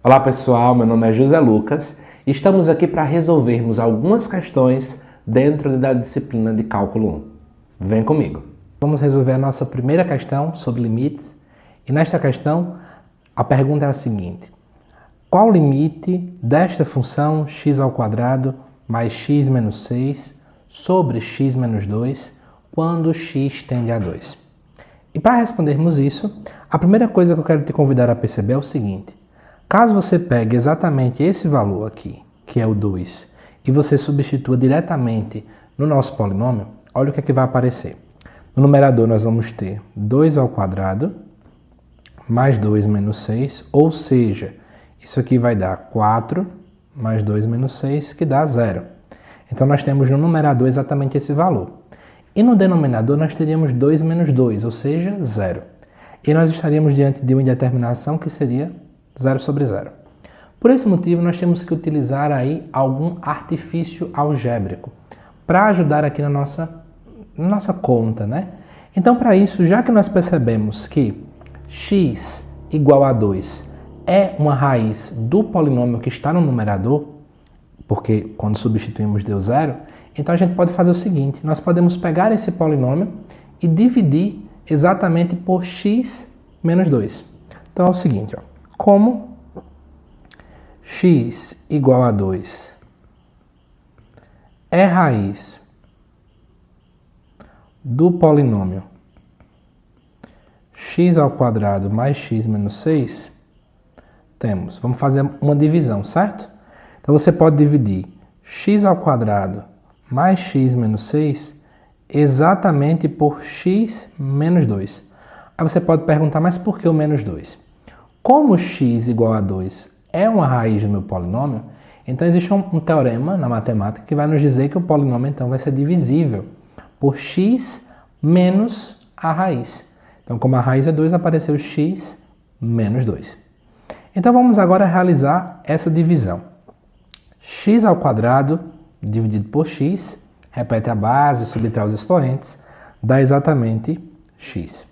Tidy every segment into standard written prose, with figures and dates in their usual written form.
Olá pessoal, meu nome é José Lucas e estamos aqui para resolvermos algumas questões dentro da disciplina de Cálculo 1. Vem comigo! Vamos resolver a nossa primeira questão sobre limites e nesta questão a pergunta é a seguinte: qual o limite desta função x² mais x menos 6 sobre x menos 2 quando x tende a 2? E para respondermos isso, a primeira coisa que eu quero te convidar a perceber é o seguinte: caso você pegue exatamente esse valor aqui, que é o 2, e você substitua diretamente no nosso polinômio, olha o que é que vai aparecer. No numerador nós vamos ter 2² mais 2 menos 6, ou seja, isso aqui vai dar 4 mais 2 menos 6, que dá 0. Então nós temos no numerador exatamente esse valor. E no denominador nós teríamos 2 menos 2, ou seja, 0. E nós estaríamos diante de uma indeterminação que seria 0 sobre 0. Por esse motivo, nós temos que utilizar aí algum artifício algébrico para ajudar aqui na nossa conta, né? Então, para isso, já que nós percebemos que x igual a 2 é uma raiz do polinômio que está no numerador, porque quando substituímos deu 0, então a gente pode fazer o seguinte: nós podemos pegar esse polinômio e dividir exatamente por x menos 2. Então é o seguinte, ó. Como x igual a 2 é raiz do polinômio x² mais x menos 6, vamos fazer uma divisão, certo? Então você pode dividir x² mais x menos 6 exatamente por x menos 2. Aí você pode perguntar, mas por que o menos 2? Como x igual a 2 é uma raiz do meu polinômio, então existe um teorema na matemática que vai nos dizer que o polinômio então vai ser divisível por x menos a raiz. Então, como a raiz é 2, apareceu x menos 2. Então, vamos agora realizar essa divisão. x² dividido por x, repete a base, subtrai os expoentes, dá exatamente x.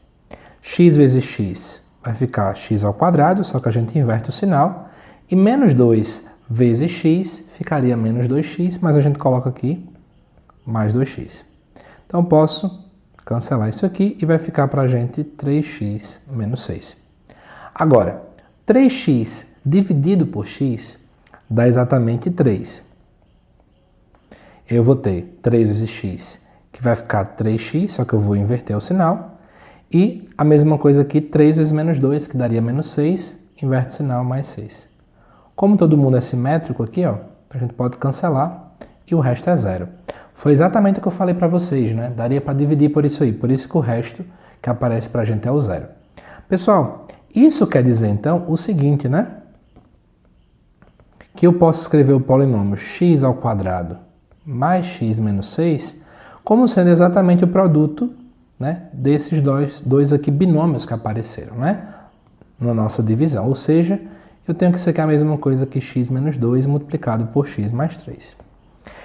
X vezes x vai ficar x², só que a gente inverte o sinal, e menos 2 vezes x ficaria menos 2x, mas a gente coloca aqui mais 2x. Então, posso cancelar isso aqui e vai ficar para a gente 3x menos 6. Agora, 3x dividido por x dá exatamente 3. Eu vou ter 3 vezes x, que vai ficar 3x, só que eu vou inverter o sinal. E a mesma coisa aqui, 3 vezes menos 2, que daria menos 6, inverte o sinal, mais 6. Como todo mundo é simétrico aqui, ó, a gente pode cancelar e o resto é 0. Foi exatamente o que eu falei para vocês, né? Daria para dividir por isso aí, por isso que o resto que aparece para a gente é o 0. Pessoal, isso quer dizer então o seguinte, né? Que eu posso escrever o polinômio x² mais x menos 6 como sendo exatamente o produto, né, desses dois aqui binômios que apareceram, né, na nossa divisão. Ou seja, eu tenho que secar a mesma coisa que x menos 2 multiplicado por x mais 3.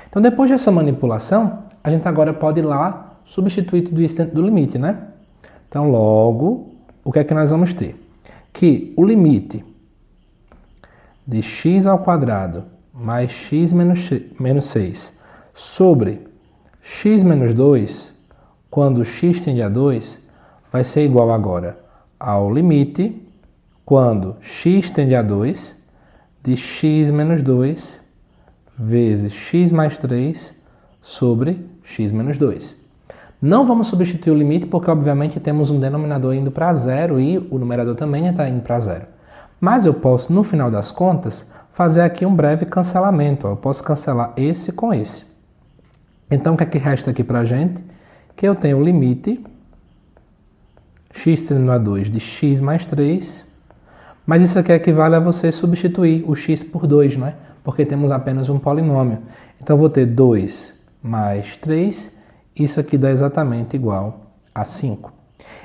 Então, depois dessa manipulação, a gente agora pode ir lá substituir tudo isso dentro do limite, né? Então, logo, o que é que nós vamos ter? Que o limite de x² mais x menos 6 sobre x menos 2, quando x tende a 2, vai ser igual agora ao limite, quando x tende a 2, de x menos 2 vezes x mais 3 sobre x menos 2. Não vamos substituir o limite porque, obviamente, temos um denominador indo para 0 e o numerador também está indo para 0. Mas eu posso, no final das contas, fazer aqui um breve cancelamento. Eu posso cancelar esse com esse. Então, o que é que resta aqui para a gente? Que eu tenho o limite x tendendo a 2 de x mais 3, mas isso aqui equivale a você substituir o x por 2, não é? Porque temos apenas um polinômio. Então, eu vou ter 2 mais 3, isso aqui dá exatamente igual a 5.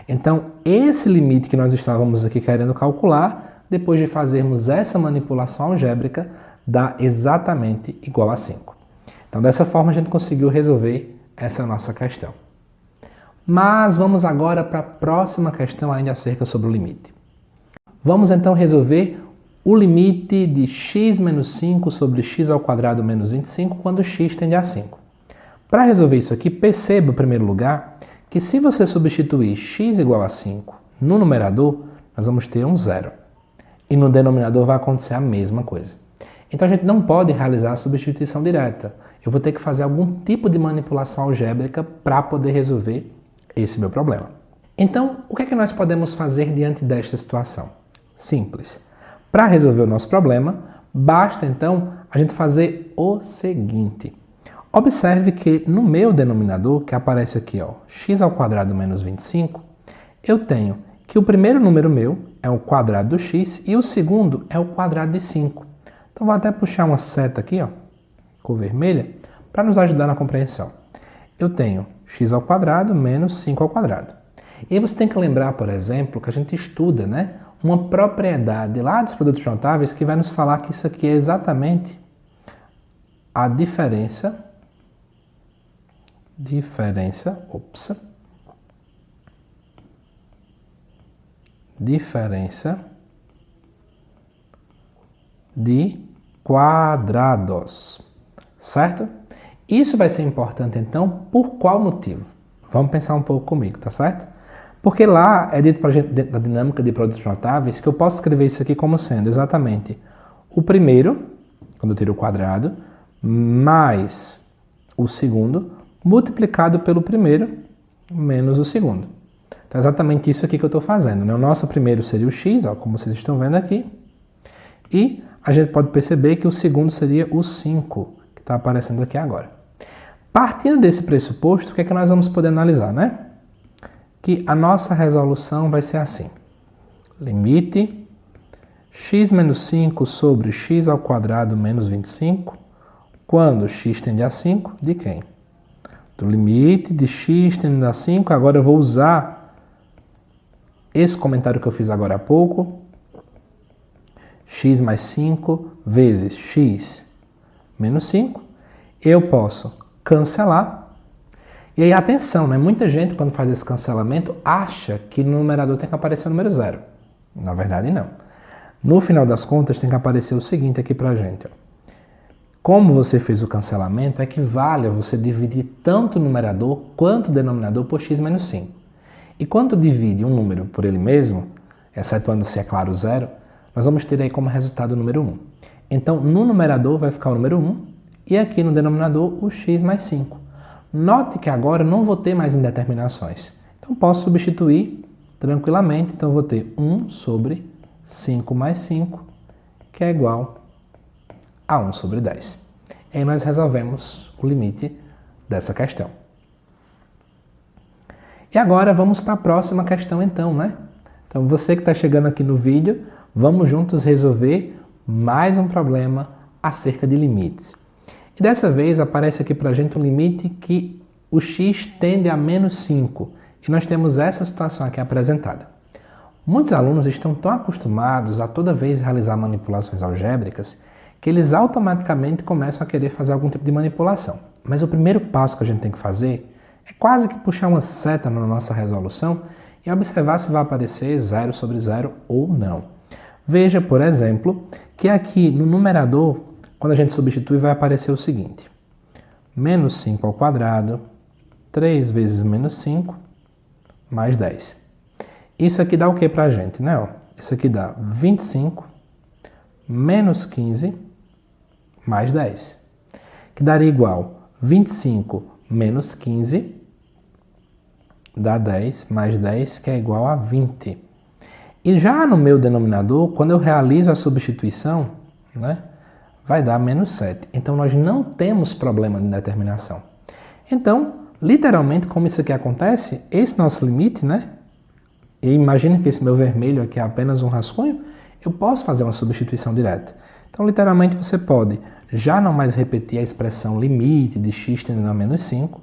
Então, esse limite que nós estávamos aqui querendo calcular, depois de fazermos essa manipulação algébrica, dá exatamente igual a 5. Então, dessa forma, a gente conseguiu resolver essa nossa questão. Mas vamos agora para a próxima questão ainda acerca sobre o limite. Vamos então resolver o limite de x menos 5 sobre x ao quadrado menos 25 quando x tende a 5. Para resolver isso aqui, perceba, em primeiro lugar, que se você substituir x igual a 5 no numerador, nós vamos ter um zero. E no denominador vai acontecer a mesma coisa. Então a gente não pode realizar a substituição direta. Eu vou ter que fazer algum tipo de manipulação algébrica para poder resolver esse meu problema. Então, o que é que nós podemos fazer diante desta situação? Simples. Para resolver o nosso problema, basta então a gente fazer o seguinte. Observe que no meu denominador, que aparece aqui, ó, x ao quadrado menos 25, eu tenho que o primeiro número meu é o quadrado do x e o segundo é o quadrado de 5. Então vou até puxar uma seta aqui, ó, cor vermelha, para nos ajudar na compreensão. Eu tenho x ao quadrado menos 5 ao quadrado. E aí você tem que lembrar, por exemplo, que a gente estuda, né, uma propriedade lá dos produtos notáveis que vai nos falar que isso aqui é exatamente a diferença de quadrados, certo? Isso vai ser importante, então, por qual motivo? Vamos pensar um pouco comigo, tá certo? Porque lá é dito para a gente, dentro da dinâmica de produtos notáveis, que eu posso escrever isso aqui como sendo exatamente o primeiro, quando eu tiro o quadrado, mais o segundo, multiplicado pelo primeiro, menos o segundo. Então é exatamente isso aqui que eu estou fazendo, né? O nosso primeiro seria o x, ó, como vocês estão vendo aqui, e a gente pode perceber que o segundo seria o 5, que está aparecendo aqui agora. Partindo desse pressuposto, o que é que nós vamos poder analisar, né? Que a nossa resolução vai ser assim. Limite x menos 5 sobre x ao quadrado menos 25, quando x tende a 5, de quem? Do limite de x tendendo a 5, agora eu vou usar esse comentário que eu fiz agora há pouco, x mais 5 vezes x menos 5, eu posso cancelar. E aí, atenção, né? Muita gente, quando faz esse cancelamento, acha que no numerador tem que aparecer o número zero. Na verdade, não. No final das contas, tem que aparecer o seguinte aqui pra gente, ó. Como você fez o cancelamento, equivale a você dividir tanto o numerador quanto o denominador por x menos 5. E quando divide um número por ele mesmo, excetuando-se, é claro, o zero, nós vamos ter aí como resultado o número 1. Então, no numerador vai ficar o número 1 e aqui no denominador o x mais 5. Note que agora eu não vou ter mais indeterminações. Então, posso substituir tranquilamente. Então, eu vou ter 1 sobre 5 mais 5, que é igual a 1 sobre 10. E aí nós resolvemos o limite dessa questão. E agora vamos para a próxima questão então, né? Então, você que está chegando aqui no vídeo, vamos juntos resolver mais um problema acerca de limites. E dessa vez aparece aqui para a gente um limite que o x tende a menos 5. E nós temos essa situação aqui apresentada. Muitos alunos estão tão acostumados a toda vez realizar manipulações algébricas que eles automaticamente começam a querer fazer algum tipo de manipulação. Mas o primeiro passo que a gente tem que fazer é quase que puxar uma seta na nossa resolução e observar se vai aparecer 0 sobre 0 ou não. Veja, por exemplo, que aqui no numerador, quando a gente substitui, vai aparecer o seguinte. Menos 5 ao quadrado, 3 vezes menos 5, mais 10. Isso aqui dá o que para a gente, né? Isso aqui dá 25 menos 15 mais 10. Que daria igual 25 menos 15 dá 10 mais 10, que é igual a 20. E já no meu denominador, quando eu realizo a substituição, né, vai dar menos 7. Então, nós não temos problema de determinação. Então, literalmente, como isso aqui acontece, esse nosso limite, né, e imagine que esse meu vermelho aqui é apenas um rascunho, eu posso fazer uma substituição direta. Então, literalmente, você pode já não mais repetir a expressão limite de x tendendo a menos 5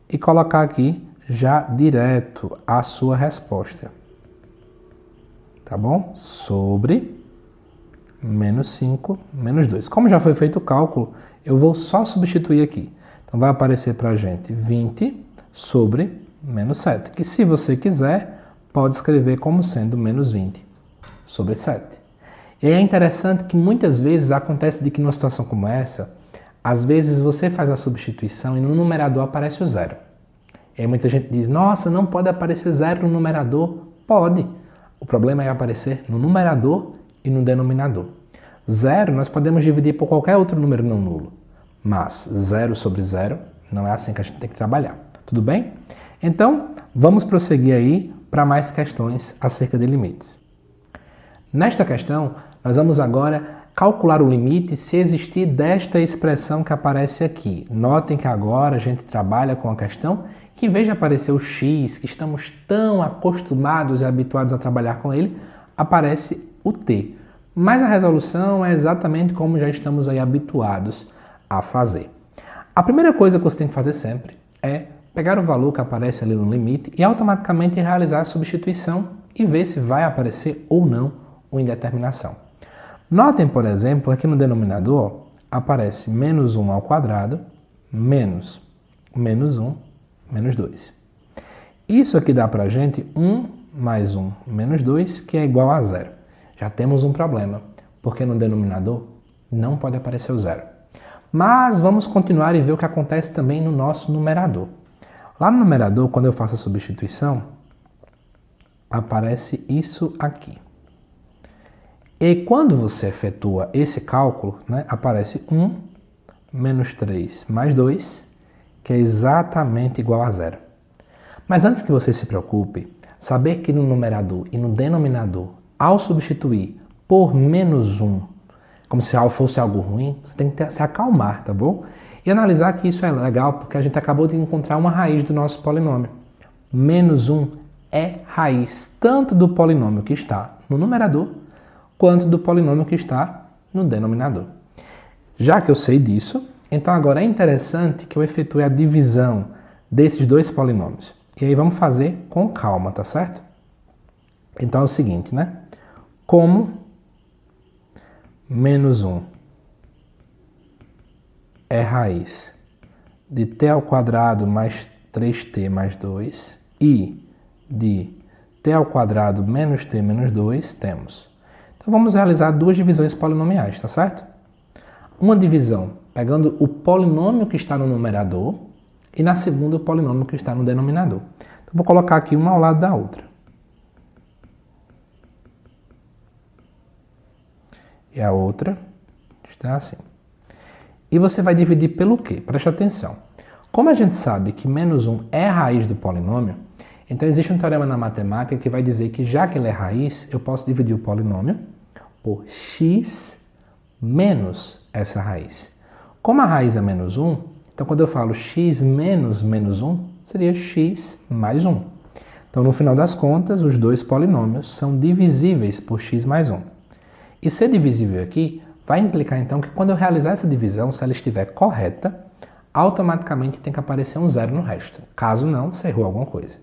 e colocar aqui já direto a sua resposta. Tá bom? Sobre menos 5 menos 2. Como já foi feito o cálculo, eu vou só substituir aqui. Então, vai aparecer para a gente 20 sobre menos 7, que se você quiser, pode escrever como sendo menos 20 sobre 7. E é interessante que muitas vezes acontece de que numa situação como essa, às vezes você faz a substituição e no numerador aparece o zero. E aí muita gente diz, nossa, não pode aparecer zero no numerador. Pode. O problema é aparecer no numerador e no denominador. Zero nós podemos dividir por qualquer outro número não nulo. Mas zero sobre zero não é assim que a gente tem que trabalhar. Tudo bem? Então, vamos prosseguir aí para mais questões acerca de limites. Nesta questão, nós vamos agora calcular o limite se existir desta expressão que aparece aqui. Notem que agora a gente trabalha com a questão que, em vez de aparecer o x, que estamos tão acostumados e habituados a trabalhar com ele, aparece o t. Mas a resolução é exatamente como já estamos aí habituados a fazer. A primeira coisa que você tem que fazer sempre é pegar o valor que aparece ali no limite e automaticamente realizar a substituição e ver se vai aparecer ou não uma indeterminação. Notem, por exemplo, aqui no denominador aparece menos 1 ao quadrado menos 1 menos 2. Isso aqui dá para a gente 1 mais 1 menos 2, que é igual a zero. Já temos um problema, porque no denominador não pode aparecer o zero. Mas vamos continuar e ver o que acontece também no nosso numerador. Lá no numerador, quando eu faço a substituição, aparece isso aqui. E quando você efetua esse cálculo, aparece 1 menos 3 mais 2, que é exatamente igual a zero. Mas antes que você se preocupe, saber que no numerador e no denominador, ao substituir por menos 1, como se fosse algo ruim, você tem que se acalmar, tá bom? E analisar que isso é legal porque a gente acabou de encontrar uma raiz do nosso polinômio. Menos 1 é raiz tanto do polinômio que está no numerador quanto do polinômio que está no denominador. Já que eu sei disso, então agora é interessante que eu efetue a divisão desses dois polinômios. E aí vamos fazer com calma, tá certo? Então é o seguinte, Como menos 1 é raiz de t ao quadrado mais 3t mais 2 e de t ao quadrado menos t menos 2 temos. Então vamos realizar duas divisões polinomiais, tá certo? Uma divisão pegando o polinômio que está no numerador e na segunda o polinômio que está no denominador. Então vou colocar aqui uma ao lado da outra. E a outra está assim. E você vai dividir pelo quê? Preste atenção. Como a gente sabe que menos 1 é a raiz do polinômio, então existe um teorema na matemática que vai dizer que já que ele é raiz, eu posso dividir o polinômio por x menos essa raiz. Como a raiz é menos 1, então quando eu falo x menos menos 1, seria x mais 1. Então no final das contas, os dois polinômios são divisíveis por x mais 1. E ser divisível aqui vai implicar então que quando eu realizar essa divisão, se ela estiver correta, automaticamente tem que aparecer um zero no resto. Caso não, você errou alguma coisa.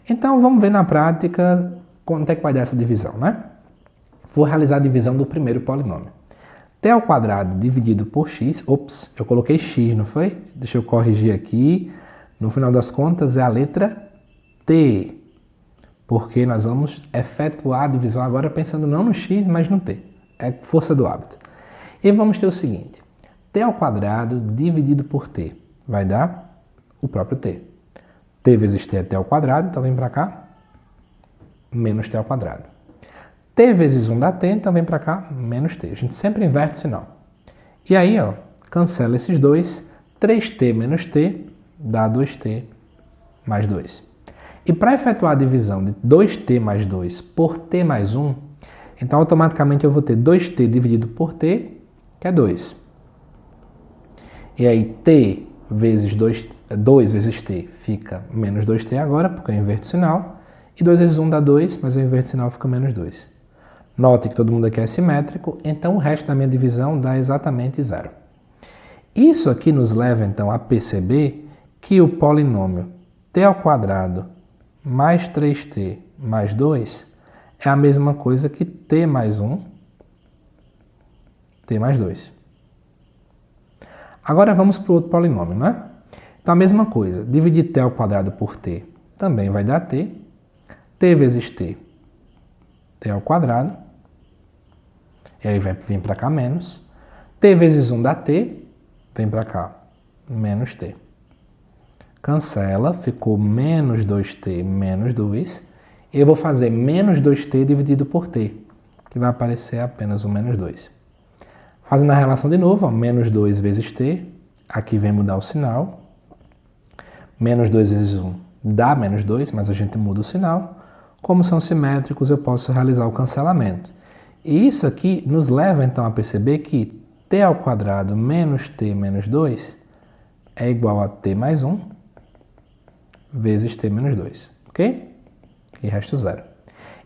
Então vamos ver na prática quanto é que vai dar essa divisão, Vou realizar a divisão do primeiro polinômio. t ao quadrado dividido por x, eu coloquei x, não foi? Deixa eu corrigir aqui. No final das contas é a letra t, porque nós vamos efetuar a divisão agora pensando não no x, mas no t. É força do hábito. E vamos ter o seguinte, t ao quadrado dividido por t vai dar o próprio t. t vezes t é t ao quadrado, então vem para cá, menos t ao quadrado. t vezes 1 dá t, então vem para cá, menos t. A gente sempre inverte o sinal. E aí, cancela esses dois, 3t menos t dá 2t mais 2. E para efetuar a divisão de 2t mais 2 por t mais 1, então automaticamente eu vou ter 2t dividido por t, que é 2. E aí t vezes 2 vezes t fica menos 2t agora, porque eu inverto o sinal. E 2 vezes 1 dá 2, mas eu inverto o sinal, fica menos 2. Note que todo mundo aqui é simétrico, então o resto da minha divisão dá exatamente zero. Isso aqui nos leva então a perceber que o polinômio t ao quadrado mais 3t mais 2 é a mesma coisa que t mais 1, t mais 2. Agora vamos para o outro polinômio, Então a mesma coisa, dividir t ao quadrado por t também vai dar t, t vezes t, t ao quadrado, E aí vai vir para cá menos. T vezes 1 dá T, vem para cá, menos T. Cancela, ficou menos 2T menos 2. Eu vou fazer menos 2T dividido por T, que vai aparecer apenas o menos 2. Fazendo a relação de novo, ó, menos 2 vezes T, aqui vem mudar o sinal. Menos 2 vezes 1 dá menos 2, mas a gente muda o sinal. Como são simétricos, eu posso realizar o cancelamento. E isso aqui nos leva então a perceber que T ao quadrado menos T menos 2 é igual a T mais 1 vezes T menos 2, ok? E resto zero.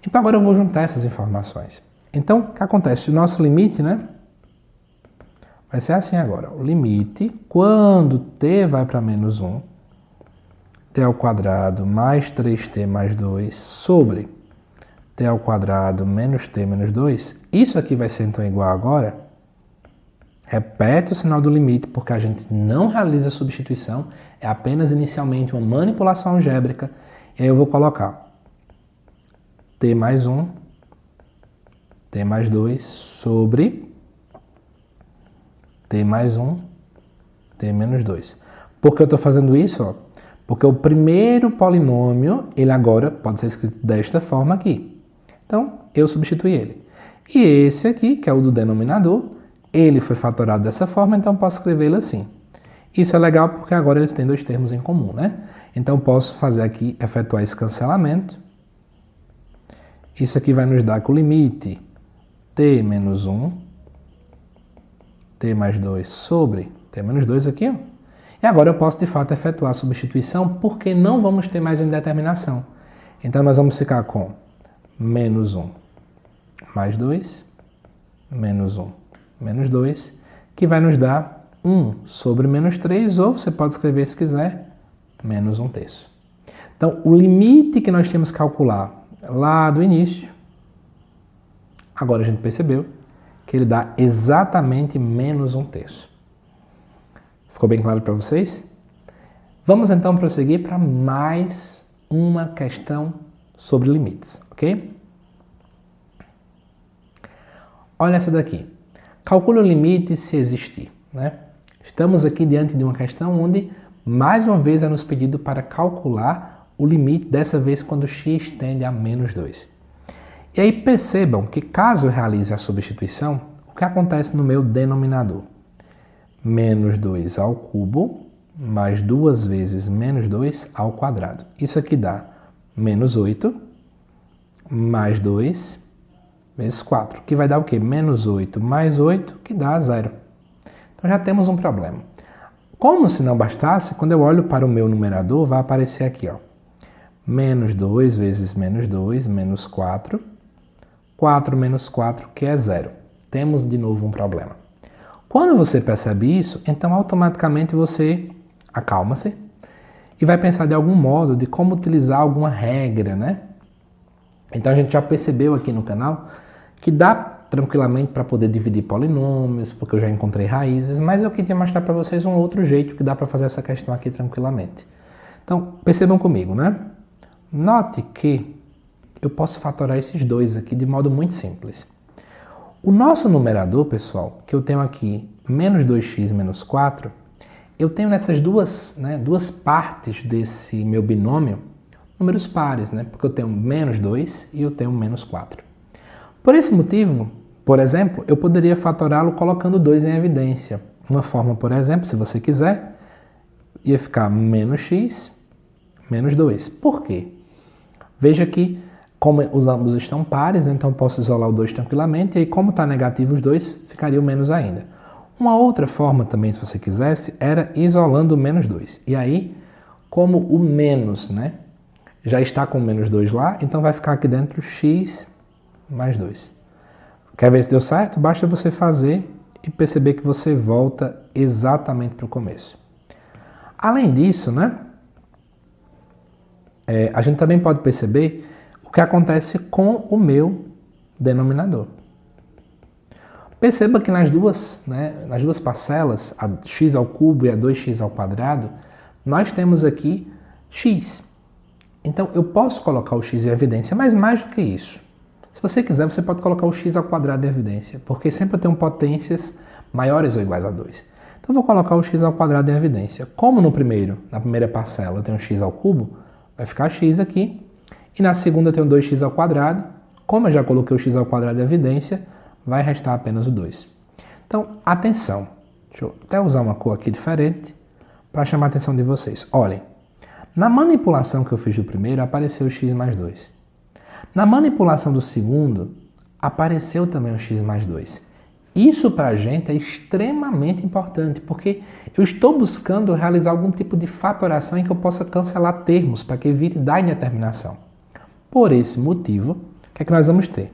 Então agora eu vou juntar essas informações. Então, o que acontece? O nosso limite, né? Vai ser assim agora. O limite, quando T vai para menos 1, T ao quadrado mais 3T mais 2 sobre T ao quadrado menos T menos 2. Isso aqui vai ser então igual agora. Repete o sinal do limite, porque a gente não realiza substituição. É apenas inicialmente uma manipulação algébrica. E aí eu vou colocar T mais 1, T mais 2 sobre T mais 1, T menos 2. Por que eu estou fazendo isso? Ó? Porque o primeiro polinômio, ele agora pode ser escrito desta forma aqui. Então, eu substituí ele. E esse aqui, que é o do denominador, ele foi fatorado dessa forma, então eu posso escrevê-lo assim. Isso é legal porque agora eles têm dois termos em comum, né? Então, eu posso fazer aqui, efetuar esse cancelamento. Isso aqui vai nos dar que o limite T menos 1, T mais 2 sobre T menos 2 aqui, ó. E agora eu posso, de fato, efetuar a substituição, porque não vamos ter mais uma indeterminação. Então, nós vamos ficar com menos 1 mais 2, menos 1 menos 2, que vai nos dar 1 sobre menos 3, ou você pode escrever, se quiser, menos 1/3. Então, o limite que nós temos que calcular lá do início, agora a gente percebeu que ele dá exatamente menos 1/3. Ficou bem claro para vocês? Vamos então prosseguir para mais uma questão sobre limites, ok? Olha essa daqui. Calcule o limite se existir, né? Estamos aqui diante de uma questão onde, mais uma vez, é nos pedido para calcular o limite, dessa vez quando x tende a menos 2. E aí percebam que, caso eu realize a substituição, o que acontece no meu denominador? Menos 2 ao cubo, mais 2 vezes menos 2 ao quadrado. Isso aqui dá menos 8, mais 2, vezes 4, que vai dar o quê? Menos 8 mais 8, que dá 0. Então já temos um problema. Como se não bastasse, quando eu olho para o meu numerador, vai aparecer aqui, ó. Menos 2 vezes menos 2, menos 4. 4 menos 4, que é 0. Temos de novo um problema. Quando você percebe isso, então automaticamente você acalma-se e vai pensar de algum modo de como utilizar alguma regra, né? Então a gente já percebeu aqui no canal que dá tranquilamente para poder dividir polinômios, porque eu já encontrei raízes, mas eu queria mostrar para vocês um outro jeito que dá para fazer essa questão aqui tranquilamente. Então, percebam comigo, né? Note que eu posso fatorar esses dois aqui de modo muito simples. O nosso numerador, pessoal, que eu tenho aqui menos 2x menos 4, eu tenho nessas duas partes desse meu binômio números pares, né? Porque eu tenho menos 2 e eu tenho menos 4. Por esse motivo, por exemplo, eu poderia fatorá-lo colocando 2 em evidência. Uma forma, por exemplo, se você quiser, ia ficar menos x menos 2. Por quê? Veja que, como os ambos estão pares, então eu posso isolar o 2 tranquilamente, e aí como está negativo os dois, ficaria o menos ainda. Uma outra forma também, se você quisesse, era isolando o menos 2. E aí, como o menos, né, já está com o menos 2 lá, então vai ficar aqui dentro x mais 2. Quer ver se deu certo? Basta você fazer e perceber que você volta exatamente para o começo. Além disso, né, a gente também pode perceber o que acontece com o meu denominador. Perceba que nas duas parcelas, a x ao cubo e a 2x ao quadrado, nós temos aqui x. Então, eu posso colocar o x em evidência, mas mais do que isso. Se você quiser, você pode colocar o x ao quadrado em evidência, porque sempre eu tenho potências maiores ou iguais a 2. Então eu vou colocar o x ao quadrado em evidência. Como na primeira parcela eu tenho x ao cubo, vai ficar x aqui. E na segunda eu tenho 2x ao quadrado. Como eu já coloquei o x ao quadrado em evidência, vai restar apenas o 2. Então, atenção. Deixa eu até usar uma cor aqui diferente para chamar a atenção de vocês. Olhem, na manipulação que eu fiz do primeiro, apareceu o x mais 2. Na manipulação do segundo, apareceu também o x mais 2. Isso para a gente é extremamente importante, porque eu estou buscando realizar algum tipo de fatoração em que eu possa cancelar termos, para que evite dar indeterminação. Por esse motivo, o que é que nós vamos ter?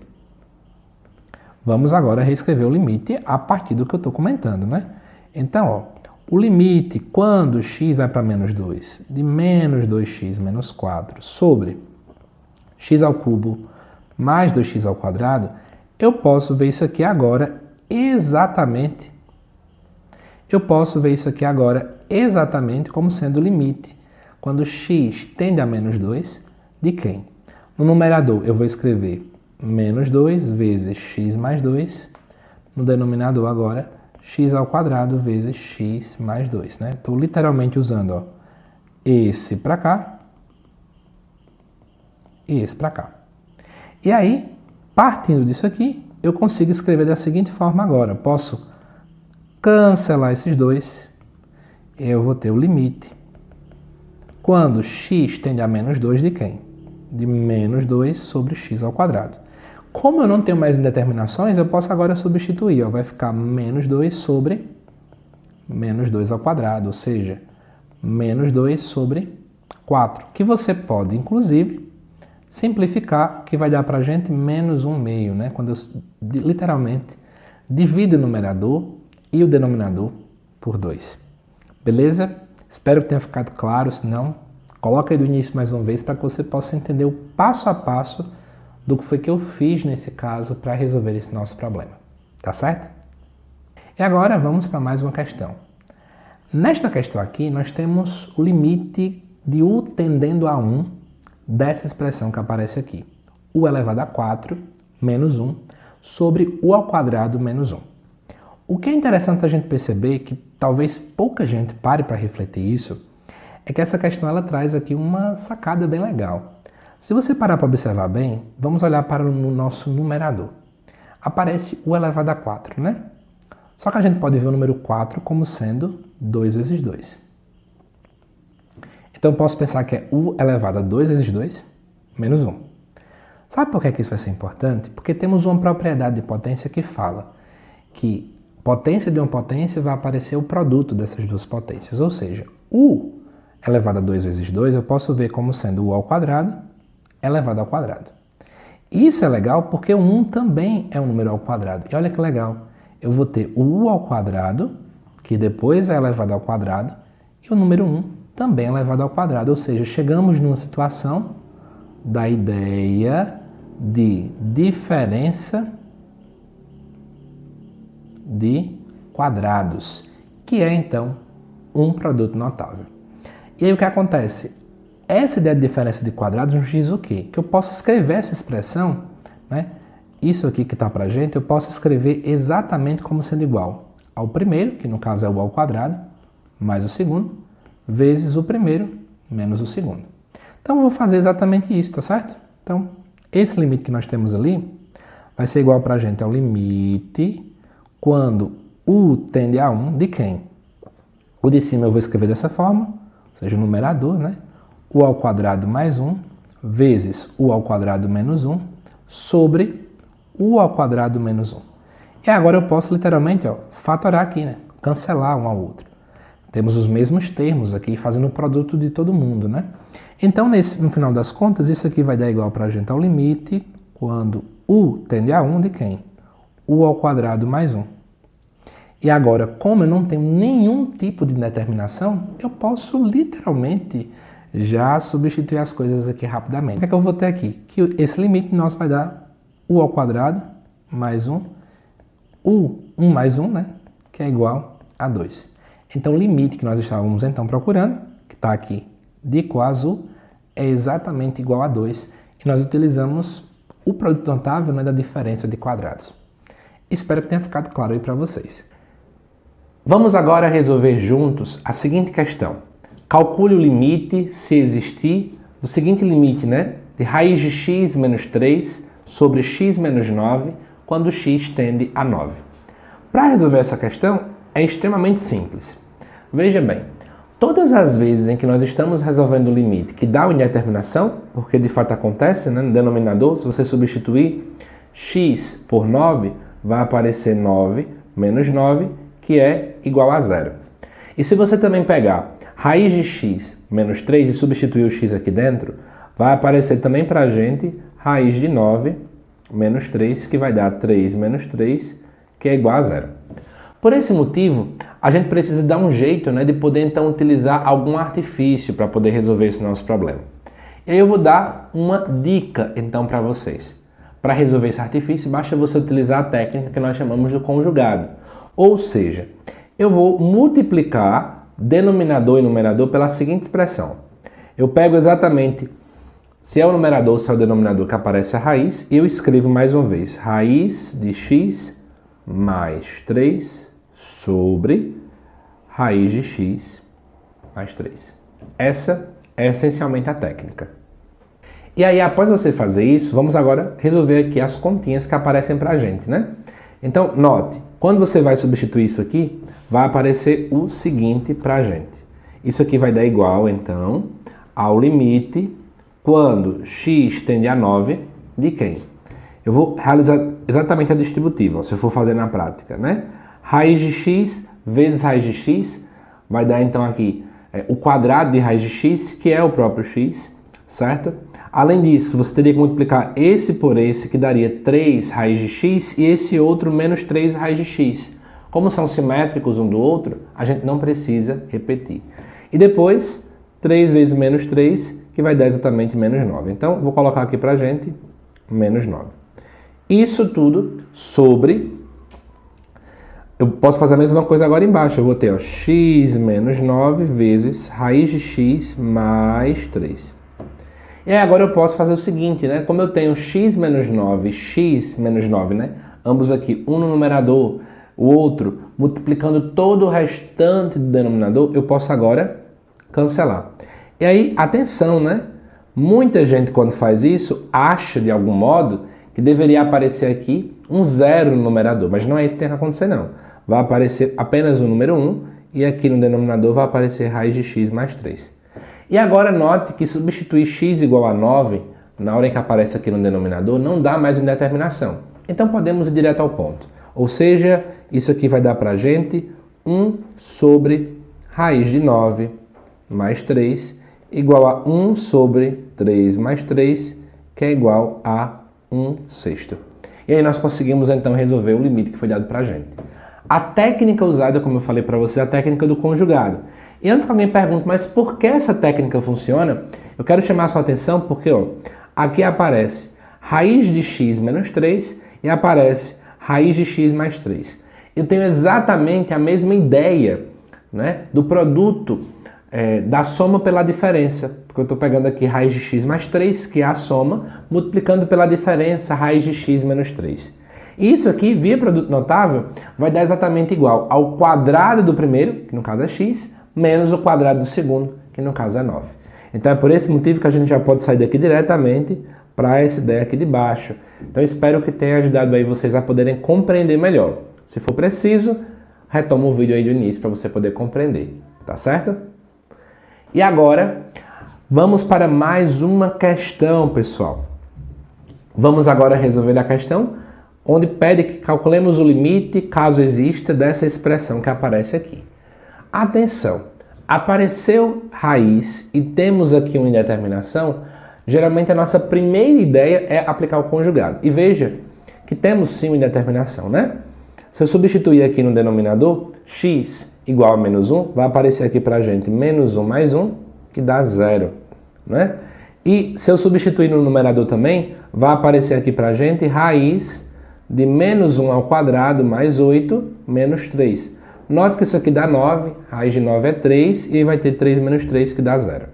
Vamos agora reescrever o limite a partir do que eu estou comentando, né? Então, ó, o limite, quando x vai para menos 2, de menos 2x menos 4 sobre x ao cubo mais 2x ao quadrado, eu posso ver isso aqui agora exatamente como sendo o limite quando x tende a menos 2 de quem? No numerador eu vou escrever menos 2 vezes x mais 2, no denominador agora x ao quadrado vezes x mais 2. Né? Estou literalmente usando ó, esse para cá e esse para cá. E aí, partindo disso aqui, eu consigo escrever da seguinte forma agora. Posso cancelar esses dois. Eu vou ter o limite. Quando x tende a menos 2 de quem? De menos 2 sobre x ao quadrado. Como eu não tenho mais indeterminações, eu posso agora substituir. Ó, vai ficar menos 2 sobre menos 2 ao quadrado, ou seja, menos 2 sobre 4. Que você pode, inclusive, simplificar, que vai dar para a gente menos 1/2, né? Quando eu literalmente divido o numerador e o denominador por 2. Beleza? Espero que tenha ficado claro, se não, coloca aí do início mais uma vez para que você possa entender o passo a passo do que foi que eu fiz nesse caso para resolver esse nosso problema. Tá certo? E agora vamos para mais uma questão. Nesta questão aqui, nós temos o limite de u tendendo a 1 dessa expressão que aparece aqui. U elevado a 4 menos 1 sobre u ao quadrado menos 1. O que é interessante a gente perceber, que talvez pouca gente pare para refletir isso, é que essa questão ela traz aqui uma sacada bem legal. Se você parar para observar bem, vamos olhar para o nosso numerador. Aparece u elevado a 4, né? Só que a gente pode ver o número 4 como sendo 2 vezes 2. Então eu posso pensar que é u elevado a 2 vezes 2 menos 1. Sabe por que isso vai ser importante? Porque temos uma propriedade de potência que fala que potência de uma potência vai aparecer o produto dessas duas potências. Ou seja, u elevado a 2 vezes 2 eu posso ver como sendo u ao quadrado elevado ao quadrado. Isso é legal porque o 1 também é um número ao quadrado. E olha que legal, eu vou ter o u ao quadrado, que depois é elevado ao quadrado, e o número 1 também é elevado ao quadrado. Ou seja, chegamos numa situação da ideia de diferença de quadrados, que é então um produto notável. E aí o que acontece? Essa ideia de diferença de quadrados nos diz o quê? Que eu posso escrever essa expressão, né? Isso aqui que está para a gente, eu posso escrever exatamente como sendo igual ao primeiro, que no caso é o ao quadrado, mais o segundo, vezes o primeiro menos o segundo. Então eu vou fazer exatamente isso, tá certo? Então, esse limite que nós temos ali vai ser igual para a gente ao limite quando u tende a 1 de quem? O de cima eu vou escrever dessa forma, ou seja, o numerador, né? U ao quadrado mais 1 vezes u ao quadrado menos 1 sobre u ao quadrado menos 1. E agora eu posso literalmente fatorar aqui, né? Cancelar um ao outro. Temos os mesmos termos aqui, fazendo o produto de todo mundo, né? Então, no final das contas, isso aqui vai dar igual para a gente ao limite quando u tende a 1 de quem? U ao quadrado mais 1. E agora, como eu não tenho nenhum tipo de determinação, eu posso literalmente já substituir as coisas aqui rapidamente. O que é que eu vou ter aqui? Que esse limite nosso vai dar u ao quadrado mais 1, u1 mais 1, né? Que é igual a 2. Então, o limite que nós estávamos então procurando, que está aqui de cor azul, é exatamente igual a 2. E nós utilizamos o produto notável não é da diferença de quadrados. Espero que tenha ficado claro aí para vocês. Vamos agora resolver juntos a seguinte questão. Calcule o limite, se existir, do seguinte limite, né? De raiz de x menos 3 sobre x menos 9, quando x tende a 9. Para resolver essa questão, é extremamente simples. Veja bem, todas as vezes em que nós estamos resolvendo o limite que dá uma indeterminação, porque de fato acontece, né, no denominador, se você substituir x por 9, vai aparecer 9 menos 9, que é igual a 0. E se você também pegar raiz de x menos 3 e substituir o x aqui dentro, vai aparecer também para a gente raiz de 9 menos 3, que vai dar 3 menos 3, que é igual a 0. Por esse motivo, a gente precisa dar um jeito, né, de poder então utilizar algum artifício para poder resolver esse nosso problema. E aí eu vou dar uma dica então para vocês. Para resolver esse artifício, basta você utilizar a técnica que nós chamamos de conjugado. Ou seja, eu vou multiplicar denominador e numerador pela seguinte expressão. Eu pego exatamente, se é o numerador ou se é o denominador que aparece a raiz, e eu escrevo mais uma vez, raiz de x mais 3 sobre raiz de x mais 3. Essa é essencialmente a técnica. E aí, após você fazer isso, vamos agora resolver aqui as continhas que aparecem para a gente, né? Então, note, quando você vai substituir isso aqui, vai aparecer o seguinte para a gente. Isso aqui vai dar igual, então, ao limite quando x tende a 9 de quem? Eu vou realizar exatamente a distributiva, se eu for fazer na prática, né? Raiz de x vezes raiz de x vai dar, então, aqui o quadrado de raiz de x, que é o próprio x, certo? Além disso, você teria que multiplicar esse por esse, que daria 3 raiz de x, e esse outro menos 3 raiz de x. Como são simétricos um do outro, a gente não precisa repetir. E depois, 3 vezes menos 3, que vai dar exatamente menos 9. Então, vou colocar aqui pra gente, menos 9. Isso tudo sobre... Eu posso fazer a mesma coisa agora embaixo. Eu vou ter, ó, x menos 9 vezes raiz de x mais 3. E aí agora eu posso fazer o seguinte, né? Como eu tenho x menos 9 e x menos 9, né? Ambos aqui, um no numerador, o outro multiplicando todo o restante do denominador, eu posso agora cancelar. E aí, atenção, né? Muita gente, quando faz isso, acha de algum modo que deveria aparecer aqui um zero no numerador, mas não é isso que tem que acontecer, não. Vai aparecer apenas o número 1 e aqui no denominador vai aparecer raiz de x mais 3. E agora note que substituir x igual a 9, na hora em que aparece aqui no denominador, não dá mais indeterminação. Então podemos ir direto ao ponto. Ou seja, isso aqui vai dar para a gente 1 sobre raiz de 9 mais 3, igual a 1 sobre 3 mais 3, que é igual a 1/6. E aí nós conseguimos então resolver o limite que foi dado para a gente. A técnica usada, como eu falei para você, é a técnica do conjugado. E antes que alguém pergunte, mas por que essa técnica funciona? Eu quero chamar a sua atenção porque, ó, aqui aparece raiz de x menos 3 e aparece raiz de x mais 3. Eu tenho exatamente a mesma ideia, né, do produto da soma pela diferença. Porque eu estou pegando aqui raiz de x mais 3, que é a soma, multiplicando pela diferença raiz de x menos 3. E isso aqui, via produto notável, vai dar exatamente igual ao quadrado do primeiro, que no caso é x, menos o quadrado do segundo, que no caso é 9. Então é por esse motivo que a gente já pode sair daqui diretamente para essa ideia aqui de baixo. Então espero que tenha ajudado aí vocês a poderem compreender melhor. Se for preciso, retoma o vídeo aí do início para você poder compreender, tá certo? E agora, vamos para mais uma questão, pessoal. Vamos agora resolver a questão onde pede que calculemos o limite, caso exista, dessa expressão que aparece aqui. Atenção, apareceu raiz e temos aqui uma indeterminação, geralmente a nossa primeira ideia é aplicar o conjugado. E veja que temos sim uma indeterminação, né? Se eu substituir aqui no denominador, x igual a menos 1, vai aparecer aqui para a gente menos 1 mais 1, que dá 0, né? E se eu substituir no numerador também, vai aparecer aqui para a gente raiz de menos 1 ao quadrado mais 8 menos 3. Note que isso aqui dá 9, raiz de 9 é 3, e vai ter 3 menos 3, que dá 0.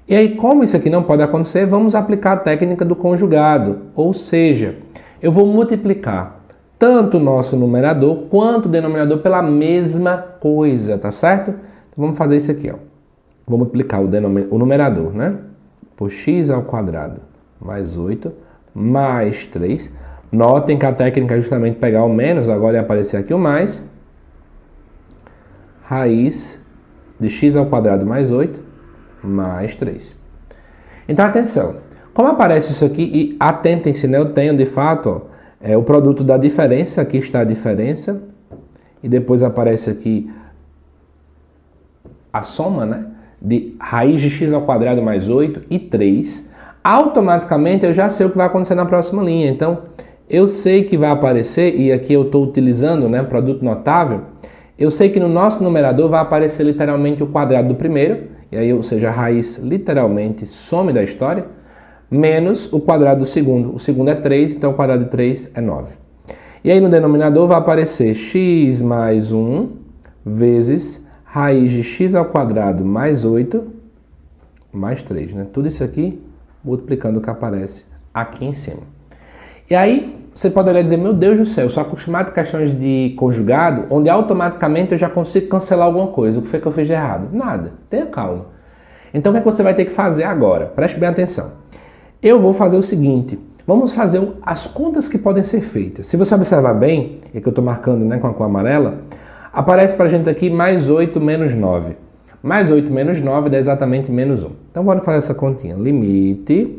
E aí, como isso aqui não pode acontecer, vamos aplicar a técnica do conjugado. Ou seja, eu vou multiplicar tanto o nosso numerador quanto o denominador pela mesma coisa, tá certo? Então vamos fazer isso aqui, ó. Vou multiplicar o numerador, né? Por x ao quadrado mais 8 mais 3. Notem que a técnica é justamente pegar o menos, agora vai aparecer aqui o mais. Raiz de x ao quadrado mais 8 mais 3. Então, atenção. Como aparece isso aqui, e atentem-se, né? Eu tenho, de fato, ó, o produto da diferença. Aqui está a diferença. E depois aparece aqui a soma, né? De raiz de x ao quadrado mais 8 e 3. Automaticamente, eu já sei o que vai acontecer na próxima linha. Então, eu sei que vai aparecer, e aqui eu estou utilizando, né, produto notável. Eu sei que no nosso numerador vai aparecer literalmente o quadrado do primeiro, e aí, ou seja, a raiz literalmente some da história, menos o quadrado do segundo. O segundo é 3, então o quadrado de 3 é 9. E aí no denominador vai aparecer x mais 1 vezes raiz de x ao quadrado mais 8 mais 3. Né? Tudo isso aqui multiplicando o que aparece aqui em cima. E aí você poderia dizer, meu Deus do céu, eu sou acostumado a questões de conjugado, onde automaticamente eu já consigo cancelar alguma coisa. O que foi que eu fiz de errado? Nada. Tenha calma. Então o que é que você vai ter que fazer agora? Preste bem atenção. Eu vou fazer o seguinte, vamos fazer as contas que podem ser feitas. Se você observar bem, é que eu estou marcando, né, com a cor amarela, aparece para a gente aqui mais 8 menos 9. Mais 8 menos 9 dá exatamente menos 1. Então bora fazer essa continha. Limite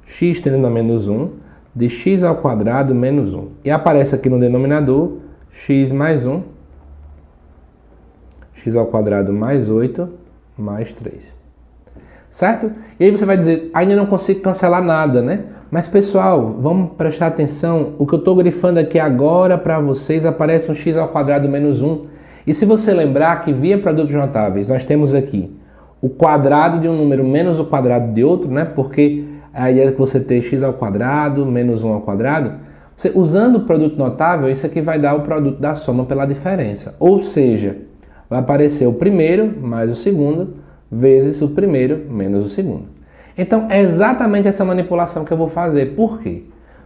x tendendo a menos 1 de x ao quadrado menos 1. E aparece aqui no denominador x mais 1, x ao quadrado mais 8, mais 3. Certo? E aí você vai dizer, ainda não consigo cancelar nada, né? Mas pessoal, vamos prestar atenção. O que eu estou grifando aqui agora para vocês aparece um x ao quadrado menos 1. E se você lembrar que via produtos notáveis, nós temos aqui o quadrado de um número menos o quadrado de outro, né? Porque a ideia é que você tem x ao quadrado menos 1 ao quadrado. Você, usando o produto notável, isso aqui vai dar o produto da soma pela diferença. Ou seja, vai aparecer o primeiro mais o segundo vezes o primeiro menos o segundo. Então, é exatamente essa manipulação que eu vou fazer. Por quê?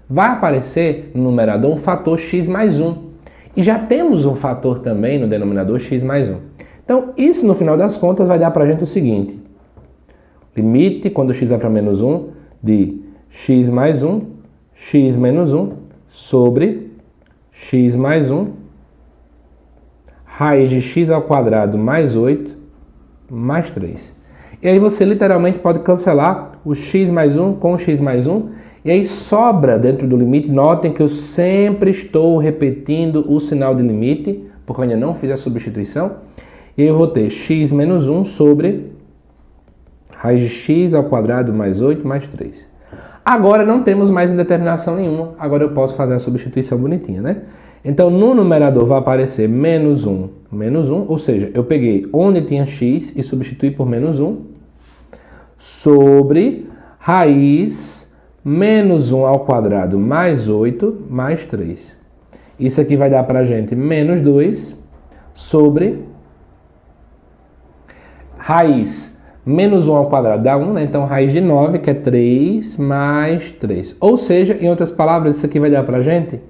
Vai aparecer no numerador um fator x mais 1. E já temos um fator também no denominador x mais 1. Então, isso no final das contas vai dar para a gente o seguinte. Limite, quando x vai para menos 1, de x mais 1, x menos 1, sobre x mais 1, raiz de x ao quadrado mais 8, mais 3. E aí você literalmente pode cancelar o x mais 1 com o x mais 1, e aí sobra dentro do limite. Notem que eu sempre estou repetindo o sinal de limite, porque eu ainda não fiz a substituição. E aí eu vou ter x menos 1 sobre raiz de x ao quadrado mais 8 mais 3. Agora não temos mais indeterminação nenhuma. Agora eu posso fazer a substituição bonitinha, né? Então no numerador vai aparecer menos 1, ou seja, eu peguei onde tinha x e substituí por menos 1, sobre raiz menos 1 ao quadrado mais 8 mais 3. Isso aqui vai dar para a gente menos 2 sobre raiz menos 1 ao quadrado dá 1, né? Então raiz de 9, que é 3 mais 3. Ou seja, em outras palavras, isso aqui vai dar para a gente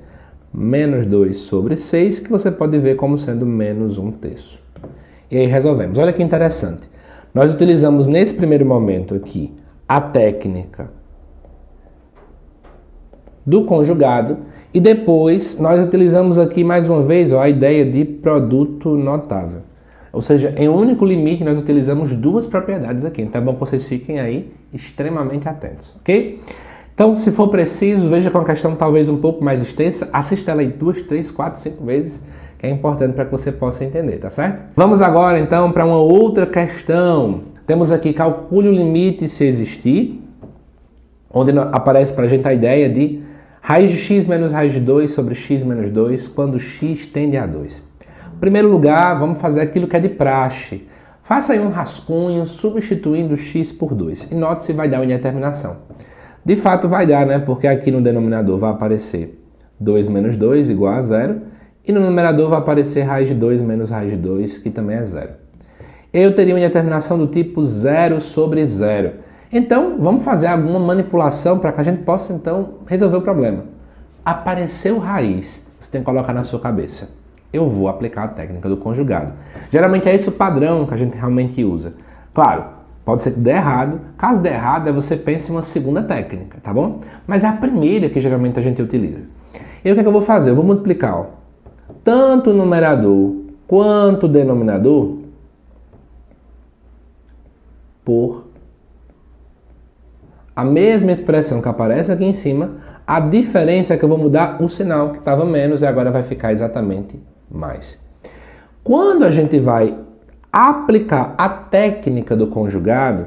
menos 2 sobre 6, que você pode ver como sendo menos 1/3. E aí resolvemos. Olha que interessante. Nós utilizamos nesse primeiro momento aqui a técnica do conjugado e depois nós utilizamos aqui mais uma vez, ó, a ideia de produto notável. Ou seja, em um único limite nós utilizamos duas propriedades aqui. Então é bom que vocês fiquem aí extremamente atentos, ok? Então, se for preciso, veja com a questão talvez um pouco mais extensa, assista ela aí 2, 3, 4, 5 vezes, que é importante para que você possa entender, tá certo? Vamos agora então para uma outra questão. Temos aqui calcule o limite se existir, onde aparece para a gente a ideia de raiz de x menos raiz de 2 sobre x menos 2, quando x tende a 2. Em primeiro lugar, vamos fazer aquilo que é de praxe. Faça aí um rascunho substituindo x por 2 e note se vai dar uma indeterminação. De fato vai dar, né? Porque aqui no denominador vai aparecer 2 menos 2 igual a 0 e no numerador vai aparecer raiz de 2 menos raiz de 2, que também é 0. eu teria uma indeterminação do tipo 0 sobre 0. Então, vamos fazer alguma manipulação para que a gente possa, então, resolver o problema. Apareceu raiz, você tem que colocar na sua cabeça. Eu vou aplicar a técnica do conjugado. Geralmente é esse o padrão que a gente realmente usa. Claro, pode ser que dê errado. Caso dê errado, você pensa em uma segunda técnica, tá bom? Mas é a primeira que geralmente a gente utiliza. E o que é que eu vou fazer? Eu vou multiplicar, ó, tanto o numerador quanto o denominador por a mesma expressão que aparece aqui em cima. A diferença é que eu vou mudar o sinal, que estava menos e agora vai ficar exatamente mais. Quando a gente vai aplicar a técnica do conjugado,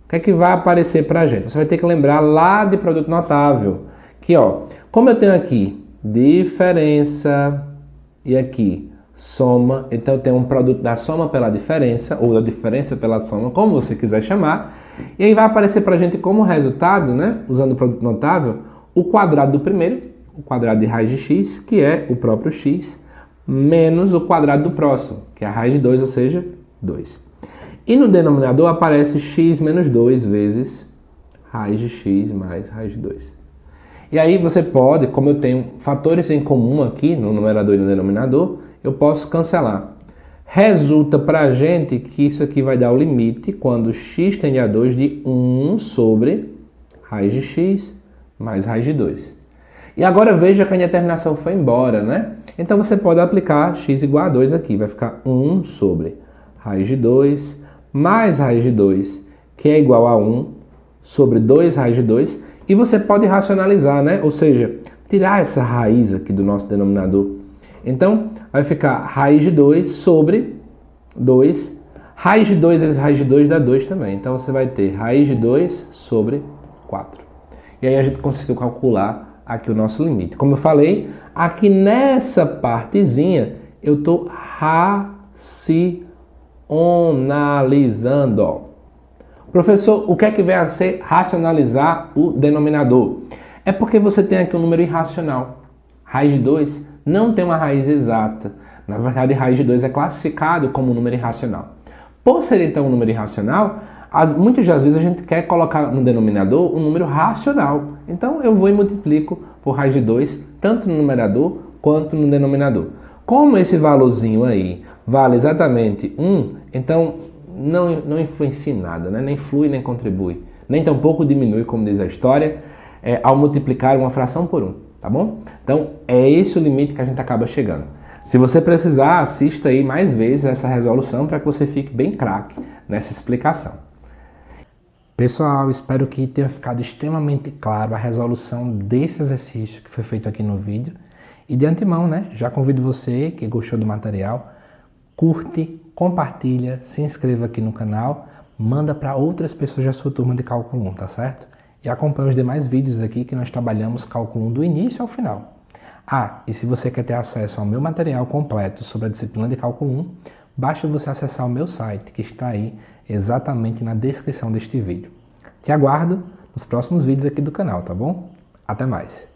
o que é que vai aparecer para a gente? Você vai ter que lembrar lá de produto notável, que ó, como eu tenho aqui diferença e aqui soma, então eu tenho um produto da soma pela diferença, ou da diferença pela soma, como você quiser chamar, e aí vai aparecer para a gente como resultado, né, usando o produto notável, o quadrado do primeiro, o quadrado de raiz de x, que é o próprio x, menos o quadrado do próximo, que é a raiz de 2, ou seja, 2. E no denominador aparece x menos 2 vezes raiz de x mais raiz de 2. E aí você pode, como eu tenho fatores em comum aqui no numerador e no denominador, eu posso cancelar. Resulta para a gente que isso aqui vai dar o limite quando x tende a 2 de 1 sobre raiz de x mais raiz de 2. E agora veja que a indeterminação foi embora, né? Então você pode aplicar x igual a 2 aqui. Vai ficar 1 sobre raiz de 2 mais raiz de 2, que é igual a 1 sobre 2 raiz de 2. E você pode racionalizar, né? Ou seja, tirar essa raiz aqui do nosso denominador. Então, vai ficar raiz de 2 sobre 2. Raiz de 2 vezes raiz de 2 dá 2 também. Então, você vai ter raiz de 2 sobre 4. E aí a gente conseguiu calcular aqui o nosso limite. Como eu falei, aqui nessa partezinha eu estou racionalizando. Professor, o que é que vem a ser racionalizar o denominador? É porque você tem aqui um número irracional. Raiz de 2 não tem uma raiz exata. Na verdade, raiz de 2 é classificado como um número irracional. Por ser então um número irracional, muitas das vezes a gente quer colocar no denominador um número racional. Então eu vou e multiplico por raiz de 2, tanto no numerador quanto no denominador. Como esse valorzinho aí vale exatamente 1, então não influencia em nada, né? Nem flui, nem contribui. Nem tampouco diminui, como diz a história, ao multiplicar uma fração por 1, tá bom? Então é esse o limite que a gente acaba chegando. Se você precisar, assista aí mais vezes essa resolução para que você fique bem craque nessa explicação. Pessoal, espero que tenha ficado extremamente claro a resolução desse exercício que foi feito aqui no vídeo. E de antemão, né, já convido você que gostou do material, curte, compartilha, se inscreva aqui no canal, manda para outras pessoas da sua turma de Cálculo 1, tá certo? E acompanhe os demais vídeos aqui que nós trabalhamos Cálculo 1 do início ao final. Ah, e se você quer ter acesso ao meu material completo sobre a disciplina de Cálculo 1, basta você acessar o meu site, que está aí exatamente na descrição deste vídeo. Te aguardo nos próximos vídeos aqui do canal, tá bom? Até mais!